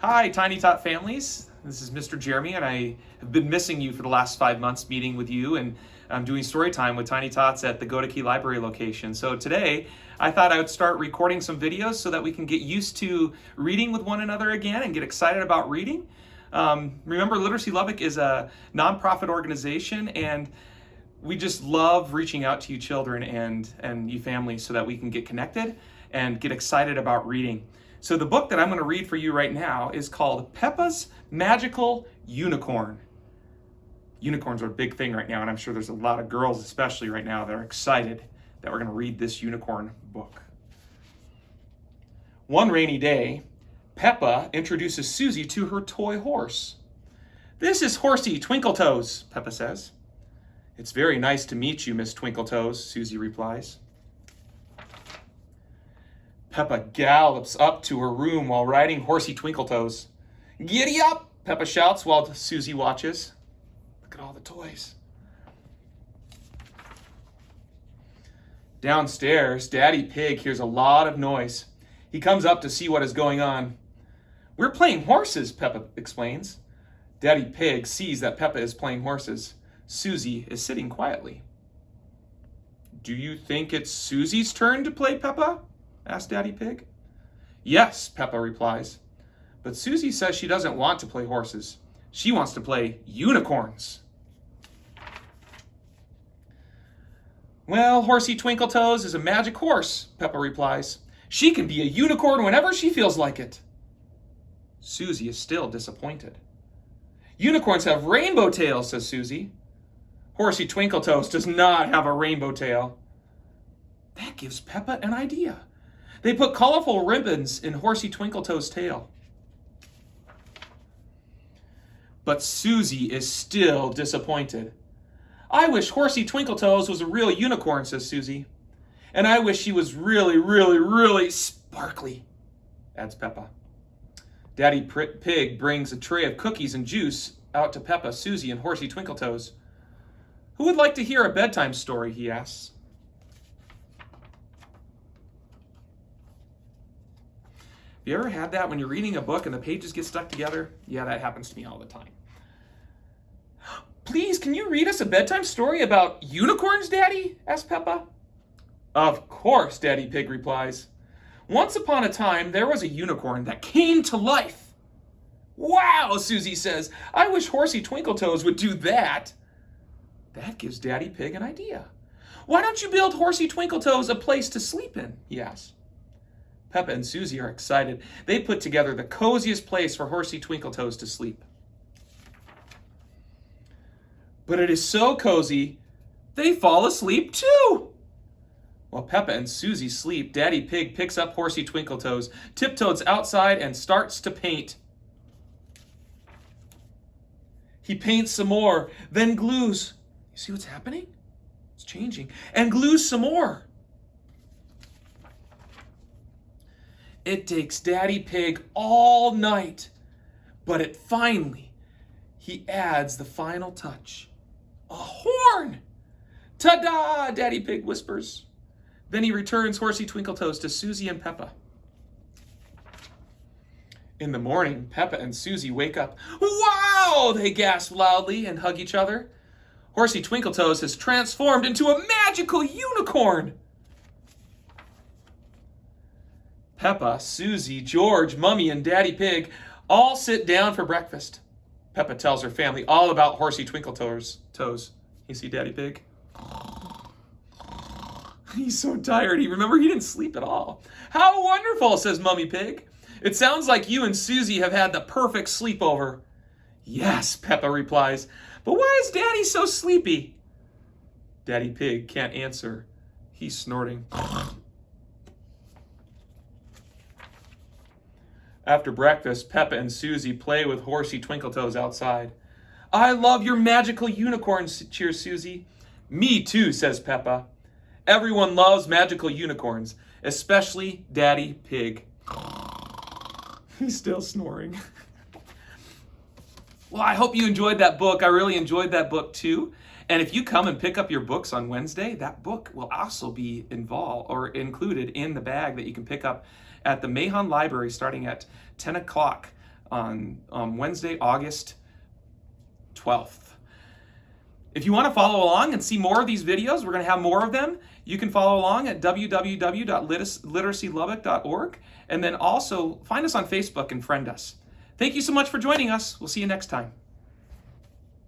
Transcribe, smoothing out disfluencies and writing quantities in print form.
Hi, Tiny Tot families. This is Mr. Jeremy, and I have been missing you for the last 5 months, meeting with you and doing story time with Tiny Tots at the Go to Key Library location. So today, I thought I would start recording some videos so that we can get used to reading with one another again and get excited about reading. Remember, Literacy Lubbock is a nonprofit organization, and we just love reaching out to you children and you families so that we can get connected and get excited about reading. So the book that I'm going to read for you right now is called Peppa's Magical Unicorn. Unicorns are a big thing right now, and I'm sure there's a lot of girls especially right now that are excited that we're going to read this unicorn book. One rainy day, Peppa introduces Susie to her toy horse. "This is Horsey Twinkletoes," Peppa says. "It's very nice to meet you, Miss Twinkletoes," Susie replies. Peppa gallops up to her room while riding Horsey Twinkletoes. "Giddy up!" Peppa shouts while Susie watches. Look at all the toys. Downstairs, Daddy Pig hears a lot of noise. He comes up to see what is going on. "We're playing horses," Peppa explains. Daddy Pig sees that Peppa is playing horses. Susie is sitting quietly. "Do you think it's Susie's turn to play, Peppa?" asks Daddy Pig. "Yes," Peppa replies. "But Susie says she doesn't want to play horses. She wants to play unicorns." "Well, Horsey Twinkletoes is a magic horse," Peppa replies. "She can be a unicorn whenever she feels like it." Susie is still disappointed. "Unicorns have rainbow tails," says Susie. "Horsey Twinkletoes does not have a rainbow tail." That gives Peppa an idea. They put colorful ribbons in Horsey Twinkletoes' tail. But Susie is still disappointed. "I wish Horsey Twinkletoes was a real unicorn," says Susie. "And I wish she was really, really, really sparkly," adds Peppa. Daddy Pig brings a tray of cookies and juice out to Peppa, Susie, and Horsey Twinkletoes. "Who would like to hear a bedtime story?" he asks. Have you ever had that when you're reading a book and the pages get stuck together? Yeah, that happens to me all the time. "Please, can you read us a bedtime story about unicorns, Daddy?" asks Peppa. "Of course," Daddy Pig replies. "Once upon a time, there was a unicorn that came to life." "Wow," Susie says. "I wish Horsey Twinkletoes would do that." That gives Daddy Pig an idea. "Why don't you build Horsey Twinkletoes a place to sleep in?" he asks. Peppa and Susie are excited. They put together the coziest place for Horsey Twinkletoes to sleep. But it is so cozy, they fall asleep too. While Peppa and Susie sleep, Daddy Pig picks up Horsey Twinkletoes, tiptoes outside, and starts to paint. He paints some more, then glues. You see what's happening? It's changing. And glues some more. It takes Daddy Pig all night, but he adds the final touch. A horn! "Ta-da!" Daddy Pig whispers. Then he returns Horsey Twinkletoes to Susie and Peppa. In the morning, Peppa and Susie wake up. "Wow!" they gasp loudly and hug each other. Horsey Twinkletoes has transformed into a magical unicorn. Peppa, Susie, George, Mummy, and Daddy Pig all sit down for breakfast. Peppa tells her family all about Horsey Twinkletoes. You see Daddy Pig? He's so tired. He didn't sleep at all. "How wonderful," says Mummy Pig. "It sounds like you and Susie have had the perfect sleepover." "Yes," Peppa replies. "But why is Daddy so sleepy?" Daddy Pig can't answer. He's snorting. After breakfast, Peppa and Susie play with Horsey Twinkletoes outside. "I love your magical unicorns," cheers Susie. "Me too," says Peppa. Everyone loves magical unicorns, especially Daddy Pig. He's still snoring. Well, I hope you enjoyed that book. I really enjoyed that book too. And if you come and pick up your books on Wednesday, that book will also be involved or included in the bag that you can pick up at the Mahon Library starting at 10 o'clock on Wednesday, August 12th. If you want to follow along and see more of these videos, we're going to have more of them. You can follow along at www.literacylubbock.org, and then also find us on Facebook and friend us. Thank you so much for joining us. We'll see you next time.